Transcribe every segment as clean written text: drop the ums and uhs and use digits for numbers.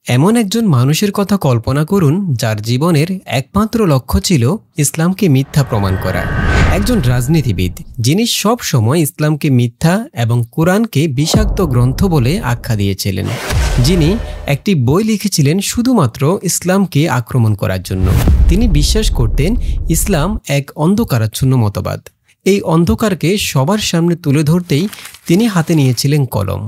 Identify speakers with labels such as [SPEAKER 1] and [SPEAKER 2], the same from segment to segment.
[SPEAKER 1] এমন একজন মানুষের কথা কল্পনা করুন যার জীবনের একমাত্র লক্ষ্য ছিল ইসলামকে মিথ্যা প্রমাণ করা। একজন রাজনীতিবিদ যিনি সব সময় ইসলামকে মিথ্যা এবং কোরআনকে বিষাক্ত গ্রন্থ বলে আখ্যা দিয়েছিলেন, যিনি একটি বই লিখেছিলেন শুধুমাত্র ইসলামকে আক্রমণ করার জন্য। তিনি বিশ্বাস করতেন ইসলাম এক অন্ধকারাচ্ছন্ন মতবাদ। এই অন্ধকারকে সবার সামনে তুলে ধরতেই তিনি হাতে নিয়েছিলেন কলম।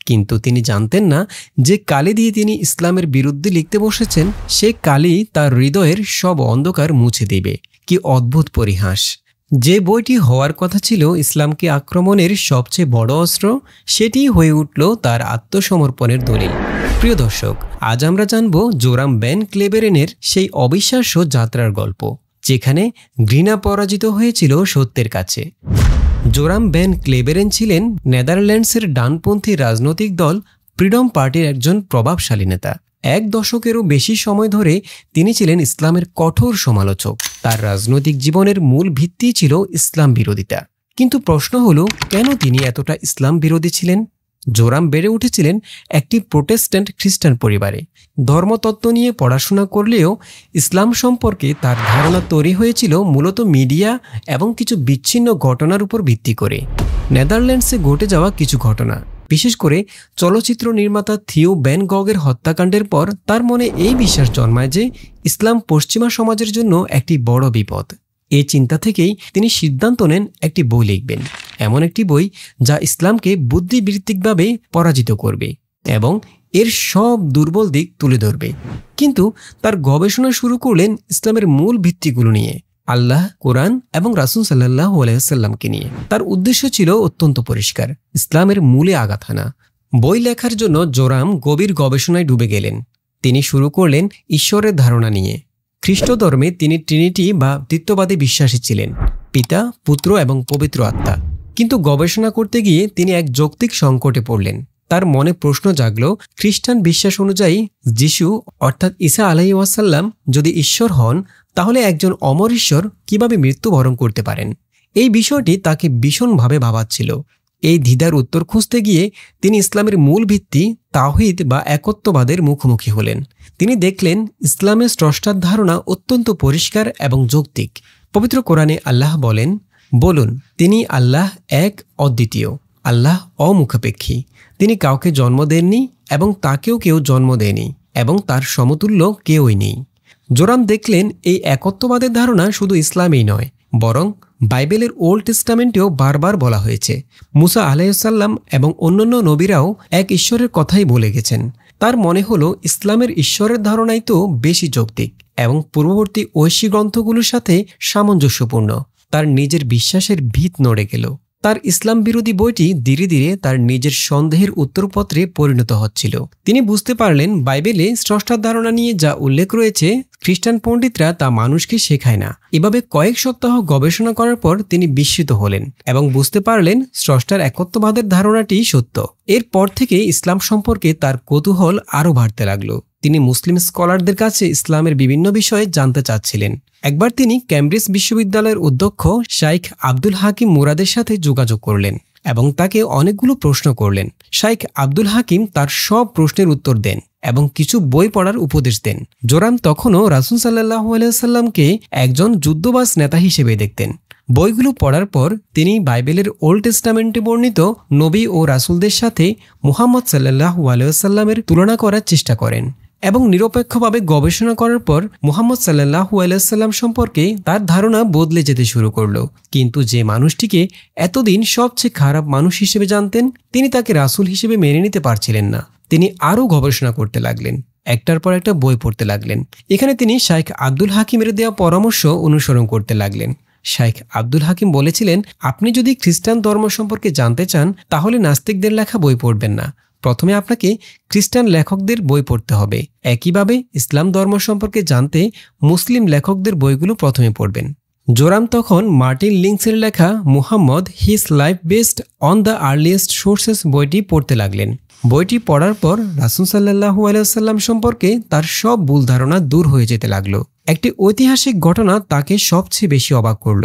[SPEAKER 1] কিন্তু তিনি জানতেন না যে কালি দিয়ে তিনি ইসলামের বিরুদ্ধে লিখতে বসেছেন, সে কালি তার হৃদয়ের সব অন্ধকার মুছে দেবে। কি অদ্ভুত পরিহাস! যে বইটি হওয়ার কথা ছিল ইসলামকে আক্রমণের সবচেয়ে বড় অস্ত্র, সেটি হয়ে উঠল তার আত্মসমর্পণের দলিল। প্রিয় দর্শক, আজ আমরা জানব জোরাম ভ্যান ক্লেবেরেনের সেই অবিশ্বাস্য যাত্রার গল্প, যেখানে ঘৃণা পরাজিত হয়েছিল সত্যের কাছে। জোরাম ভ্যান ক্লেবেরেন ছিলেন নেদারল্যান্ডসের ডানপন্থী রাজনৈতিক দল ফ্রিডম পার্টির একজন প্রভাবশালী নেতা। এক দশকেরও বেশি সময় ধরে তিনি ছিলেন ইসলামের কঠোর সমালোচক। তার রাজনৈতিক জীবনের মূল ভিত্তি ছিল ইসলাম বিরোধিতা। কিন্তু প্রশ্ন হলো, কেন তিনি এতটা ইসলাম বিরোধী ছিলেন? জোরাম বেড়ে উঠেছিলেন একটি প্রোটেস্ট্যান্ট খ্রিস্টান পরিবারে। ধর্মতত্ত্ব নিয়ে পড়াশোনা করলেও ইসলাম সম্পর্কে তার ধারণা তৈরি হয়েছিল মূলত মিডিয়া এবং কিছু বিচ্ছিন্ন ঘটনার উপর ভিত্তি করে। নেদারল্যান্ডসে ঘটে যাওয়া কিছু ঘটনা, বিশেষ করে চলচ্চিত্র নির্মাতা থিও ভ্যান গগের হত্যাকাণ্ডের পর তার মনে এই বিশ্বাস জন্মায় যে ইসলাম পশ্চিমা সমাজের জন্য একটি বড় বিপদ। এই চিন্তা থেকেই তিনি সিদ্ধান্ত নেন একটি বই লিখবেন, এমন একটি বই যা ইসলামকে বুদ্ধিবৃত্তিকভাবে পরাজিত করবে এবং এর সব দুর্বল দিক তুলে ধরবে। কিন্তু তার গবেষণা শুরু করলেন ইসলামের মূল ভিত্তিগুলো নিয়ে, আল্লাহ, কোরআন এবং রাসূল সাল্লাল্লাহু আলাইহি ওয়াসাল্লামকে নিয়ে। তার উদ্দেশ্য ছিল অত্যন্ত পরিষ্কার, ইসলামের মূলে আঘাত হানা। বই লেখার জন্য জোরাম গভীর গবেষণায় ডুবে গেলেন। তিনি শুরু করলেন ঈশ্বরের ধারণা নিয়ে। খ্রিস্ট ধর্মে তিনি ট্রিনিটি বা দ্বিত্ববাদে বিশ্বাসী ছিলেন, পিতা, পুত্র এবং পবিত্র আত্মা। কিন্তু গবেষণা করতে গিয়ে তিনি এক যৌক্তিক সংকটে পড়লেন। তার মনে প্রশ্ন জাগল, খ্রিস্টান বিশ্বাস অনুযায়ী যিশু অর্থাৎ ঈসা আলাইহিস ওয়াসাল্লাম যদি ঈশ্বর হন, তাহলে একজন অমর ঈশ্বর কিভাবে মৃত্যুবরণ করতে পারেন? এই বিষয়টি তাকে ভীষণভাবে ভাবাচ্ছিল। এই দ্বিধার উত্তর খুঁজতে গিয়ে তিনি ইসলামের মূল ভিত্তি তাওহীদ বা একত্ববাদের মুখোমুখি হলেন। তিনি দেখলেন ইসলামের স্রষ্টার ধারণা অত্যন্ত পরিষ্কার এবং যৌক্তিক। পবিত্র কোরআনে আল্লাহ বলেন, বলুন, তিনি আল্লাহ এক, অদ্বিতীয়। আল্লাহ অমুখাপেক্ষী। তিনি কাউকে জন্ম দেননি এবং তাকেও কেউ জন্ম দেয়নি এবং তার সমতুল্য কেউই নেই। জোরাম দেখলেন এই একত্ববাদের ধারণা শুধু ইসলামেই নয়, বরং বাইবেলের ওল্ড টেস্টামেন্টেও বারবার বলা হয়েছে। মুসা আলাইহিস সালাম এবং অন্যান্য নবীরাও এক ঈশ্বরের কথাই বলে গেছেন। তার মনে হলো ইসলামের ঈশ্বরের ধারণাই তো বেশি যৌক্তিক এবং পূর্ববর্তী ঐশী গ্রন্থগুলোর সাথে সামঞ্জস্যপূর্ণ। তার নিজের বিশ্বাসের ভিত নড়ে গেল। তার ইসলাম বিরোধী বইটি ধীরে ধীরে তার নিজের সন্দেহের উত্তরপত্রে পরিণত হচ্ছিল। তিনি বুঝতে পারলেন বাইবেলে স্রষ্টার ধারণা নিয়ে যা উল্লেখ রয়েছে, খ্রিস্টান পণ্ডিতরা তা মানুষকে শেখায় না। এভাবে কয়েক সপ্তাহ গবেষণা করার পর তিনি বিস্মিত হলেন এবং বুঝতে পারলেন স্রষ্টার একত্ববাদের ধারণাটি সত্য। এরপর থেকে ইসলাম সম্পর্কে তার কৌতূহল আরও বাড়তে লাগলো। তিনি মুসলিম স্কলারদের কাছে ইসলামের বিভিন্ন বিষয়ে জানতে চাচ্ছিলেন। একবার তিনি ক্যামব্রিজ বিশ্ববিদ্যালয়ের অধ্যক্ষ শাইখ আব্দুল হাকিম মুরাদের সাথে যোগাযোগ করলেন এবং তাকে অনেকগুলো প্রশ্ন করলেন। শাইখ আব্দুল হাকিম তার সব প্রশ্নের উত্তর দেন এবং কিছু বই পড়ার উপদেশ দেন। জোরাম তখনও রাসূল সাল্লাল্লাহু আলাইহি ওয়াসাল্লামকে একজন যুদ্ধবাজ নেতা হিসেবে দেখতেন। বইগুলো পড়ার পর তিনি বাইবেলের ওল্ড টেস্টামেন্টে বর্ণিত নবী ও রাসূলদের সাথে মুহাম্মদ সাল্লাল্লাহু আলাইহি ওয়াসাল্লামের তুলনা করার চেষ্টা করেন এবং নিরপেক্ষভাবে গবেষণা করার পর মুহাম্মদ সাল্লাল্লাহু আলাইহি ওয়াসাল্লাম সম্পর্কে তার ধারণা বদলে যেতে শুরু করলো। কিন্তু যে মানুষটিকে এতদিন সবচেয়ে খারাপ মানুষ হিসেবে জানতেন, তিনি তাকে রাসূল হিসেবে মেনে নিতে পারছিলেন না। তিনি আরও গবেষণা করতে লাগলেন, একটার পর একটা বই পড়তে লাগলেন। এখানে তিনি শাইখ আব্দুল হাকিমের দেওয়া পরামর্শ অনুসরণ করতে লাগলেন। শাইখ আব্দুল হাকিম বলেছিলেন, আপনি যদি খ্রিস্টান ধর্ম সম্পর্কে জানতে চান, তাহলে নাস্তিকদের লেখা বই পড়বেন না। প্রথমে আপনাকে খ্রিস্টান লেখকদের বই পড়তে হবে। একইভাবে ইসলাম ধর্ম সম্পর্কে জানতে মুসলিম লেখকদের বইগুলো প্রথমে পড়বেন। জোরাম তখন মার্টিন লিংসের লেখা Muhammad his life based on the earliest sources বইটি পড়তে লাগলেন। বইটি পড়ার পর রাসূল সাল্লাল্লাহু আলাইহি ওয়াসাল্লাম সম্পর্কে তার সব ভুল ধারণা দূর হয়ে যেতে লাগলো। একটি ঐতিহাসিক ঘটনা তাকে সবচেয়ে বেশি অবাক করল।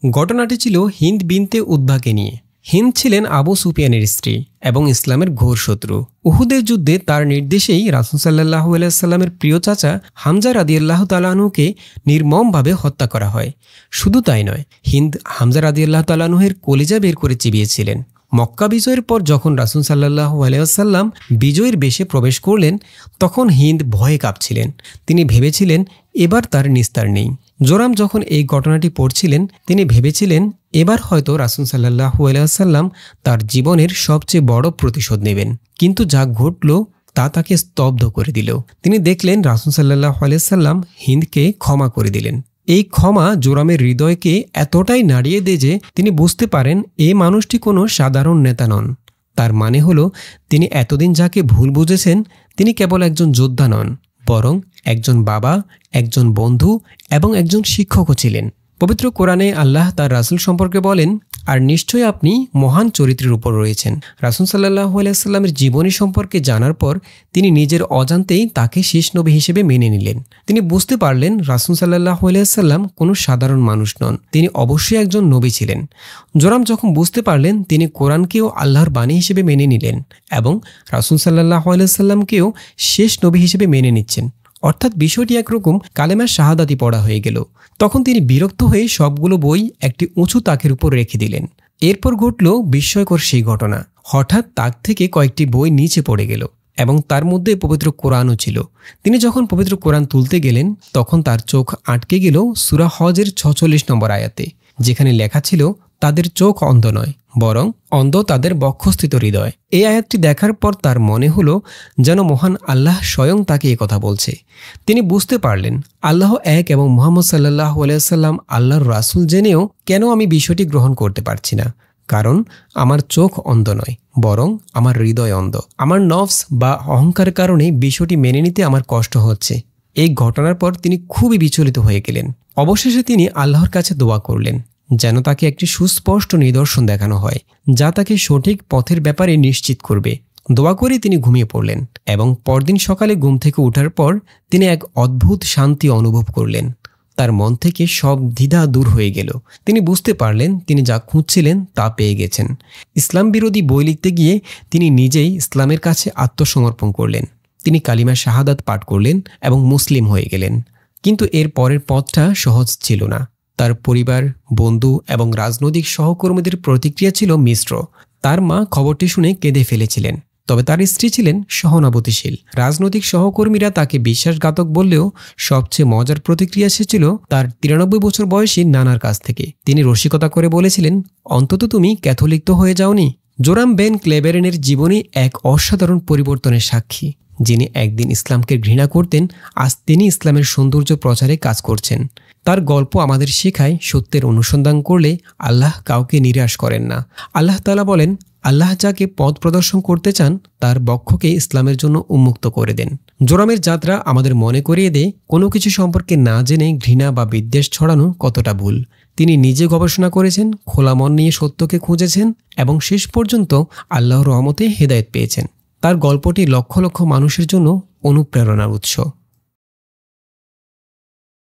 [SPEAKER 1] ঘটনাটি ছিল হিন্দ বিনতে উতবাকে নিয়ে। হিন্দ ছিলেন আবু সুফিয়ানের স্ত্রী এবং ইসলামের ঘোর শত্রু। উহুদের যুদ্ধে তার নির্দেশেই রাসূল সাল্লাল্লাহু আলাইহি ওয়াসাল্লামের প্রিয় চাচা হামজা রাদিয়াল্লাহু তাআলা আনহুকে নির্মমভাবে হত্যা করা হয়। শুধু তাই নয়, হিন্দ হামজা রাদিয়াল্লাহু তাআলা আনহুর কলিজা বের করে চিবিয়েছিলেন। মক্কা বিজয়ের পর যখন রাসূল সাল্লাল্লাহু আলাইহি ওয়াসাল্লাম বিজয়ের বেশে প্রবেশ করলেন, তখন হিন্দ ভয়ে কাঁপছিলেন। তিনি ভেবেছিলেন এবার তার নিস্তার নেই। জোরাম যখন এই ঘটনাটি পড়ছিলেন, তিনি ভেবেছিলেন এবার হয়তো রাসূল সাল্লাল্লাহু আলাইহি ওয়াসাল্লাম তার জীবনের সবচেয়ে বড় প্রতিশোধ নেবেন। কিন্তু যা ঘটল তা তাকে স্তব্ধ করে দিল। তিনি দেখলেন রাসূল সাল্লাল্লাহু আলাইহি ওয়াসাল্লাম হিন্দকে ক্ষমা করে দিলেন। এই ক্ষমা জোরামের হৃদয়কে এতটাই নাড়িয়ে দেয় যে তিনি বুঝতে পারেন এই মানুষটি কোনো সাধারণ নেতা নন। তার মানে হলো, তিনি এতদিন যাকে ভুল বুঝেছেন তিনি কেবল একজন যোদ্ধা নন, বরং একজন বাবা, একজন বন্ধু এবং একজন শিক্ষকও ছিলেন। পবিত্র কোরআনে আল্লাহ তার রাসূল সম্পর্কে বলেন, আর নিশ্চয়ই আপনি মহান চরিত্রের উপর রয়েছেন। রাসূল সাল্লাল্লাহু আলাইহি ওয়াসাল্লামের জীবনী সম্পর্কে জানার পর তিনি নিজের অজান্তেই তাকে শেষ নবী হিসেবে মেনে নিলেন। তিনি বুঝতে পারলেন রাসূল সাল্লাল্লাহু আলাইহি ওয়াসাল্লাম কোনো সাধারণ মানুষ নন, তিনি অবশ্যই একজন নবী ছিলেন। জোরাম যখন বুঝতে পারলেন, তিনি কোরআনকেও আল্লাহর বাণী হিসেবে মেনে নিলেন এবং রাসূল সাল্লাল্লাহু আলাইহি ওয়াসাল্লামকেও শেষ নবী হিসেবে মেনে নিচ্ছেন, অর্থাৎ বিষয়টি একরকম কালেমা শাহাদাতি পড়া হয়ে গেল। তখন তিনি বিরক্ত হয়ে সবগুলো বই একটি উঁচু তাকের উপর রেখে দিলেন। এরপর ঘটল বিস্ময়কর সেই ঘটনা। হঠাৎ তাক থেকে কয়েকটি বই নিচে পড়ে গেল এবং তার মধ্যে পবিত্র কোরআনও ছিল। তিনি যখন পবিত্র কোরআন তুলতে গেলেন, তখন তার চোখ আটকে গেল সূরা হজের ৪৬ নম্বর আয়াতে, যেখানে লেখা ছিল, তাদের চোখ অন্ধ নয়, বরং অন্ধ তাদের বক্ষস্থিত হৃদয়। এই আয়াতটি দেখার পর তার মনে হলো যেন মহান আল্লাহ স্বয়ং তাকে কথা বলছে। তিনি বুঝতে পারলেন আল্লাহ এক এবং মুহাম্মদ সাল্লাল্লাহু আলাইহি ওয়াসাল্লাম আল্লাহর রাসূল জেনেও কেন আমি বিষয়টি গ্রহণ করতে পারছি না। কারণ আমার চোখ অন্ধ নয়, বরং আমার হৃদয় অন্ধ। আমার নফস বা অহংকারের কারণে বিষয়টি মেনে নিতে আমার কষ্ট হচ্ছে। এই ঘটনার পর তিনি খুবই বিচলিত হয়ে গেলেন। অবশেষে তিনি আল্লাহর কাছে দোয়া করলেন যেন তাকে একটি সুস্পষ্ট নিদর্শন দেখানো হয়, যা তাকে সঠিক পথের ব্যাপারে নিশ্চিত করবে। দোয়া করে তিনি ঘুমিয়ে পড়লেন এবং পরদিন সকালে ঘুম থেকে ওঠার পর তিনি এক অদ্ভুত শান্তি অনুভব করলেন। তার মন থেকে সব দ্বিধা দূর হয়ে গেল। তিনি বুঝতে পারলেন তিনি যা খুঁজছিলেন তা পেয়ে গেছেন। ইসলাম বিরোধী বই লিখতে গিয়ে তিনি নিজেই ইসলামের কাছে আত্মসমর্পণ করলেন। তিনি কালিমা শাহাদাত পাঠ করলেন এবং মুসলিম হয়ে গেলেন। কিন্তু এর পরের পথটা সহজ ছিল না। তার পরিবার, বন্ধু এবং রাজনৈতিক সহকর্মীদের প্রতিক্রিয়া ছিল মিশ্র। তার মা খবরটি শুনে কেঁদে ফেলেছিলেন, তবে তার স্ত্রী ছিলেন সহানুভূতিশীল। রাজনৈতিক সহকর্মীরা তাকে বিশ্বাসঘাতক বললেও সবচেয়ে মজার প্রতিক্রিয়া এসেছিল তার 93 বছর বয়সী নানার কাছ থেকে। তিনি রসিকতা করে বলেছিলেন, অন্তত তুমি ক্যাথলিক তো হয়ে যাওনি। জোরাম বেন ক্লেবেরেনের জীবনী এক অসাধারণ পরিবর্তনের সাক্ষী। যিনি একদিন ইসলামকে ঘৃণা করতেন, আজ তিনি ইসলামের সৌন্দর্য প্রচারে কাজ করছেন। তার গল্প আমাদের শেখায় সত্যের অনুসন্ধান করলে আল্লাহ কাউকে নিরাশ করেন না। আল্লাহ তাআলা বলেন, আল্লাহ যাকে পথ প্রদর্শন করতে চান তার বক্ষকে ইসলামের জন্য উন্মুক্ত করে দেন। জোরামের যাত্রা আমাদের মনে করিয়ে দেয় কোনো কিছু সম্পর্কে না জেনে ঘৃণা বা বিদ্বেষ ছড়ানো কতটা ভুল। তিনি নিজে গবেষণা করেছেন, খোলা মন নিয়ে সত্যকে খুঁজেছেন এবং শেষ পর্যন্ত আল্লাহর রহমতে হেদায়েত পেয়েছেন। তার গল্পটি লক্ষ লক্ষ মানুষের জন্য অনুপ্রেরণার উৎস।